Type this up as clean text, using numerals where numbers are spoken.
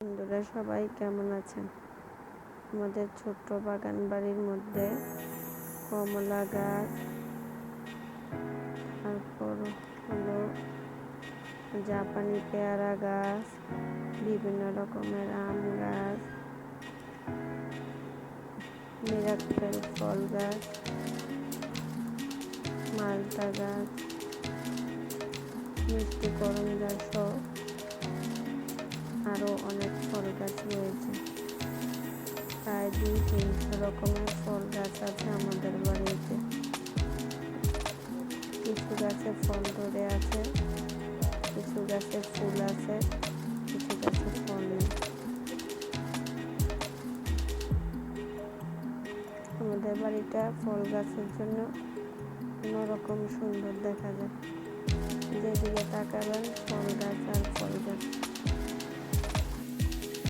বন্ধুরা সবাই কেমন আছেন? আমাদের ছোট্ট বাগান বাড়ির মধ্যে কমলা গাছ, তারপর হলো জাপানি পেয়ারা গাছ, বিভিন্ন রকমের আম গাছ, মিরাক্কেল ফল গাছ, মালটা গাছ, মিষ্টি করঞ্জা সহ আরও অনেক ফল গাছ রয়েছে। প্রায় 200-300 রকমের ফল গাছ আছে আমাদের বাড়িতে। কিছু গাছে ফল ধরে আছে, কিছু গাছে ফুল আছে, কিছু গাছে ফল নেই। আমাদের বাড়িটা ফল গাছের জন্য অন্যরকম সুন্দর দেখা যায়। যেদিকে তাকাবেন ফল গাছ আর ফল গাছ।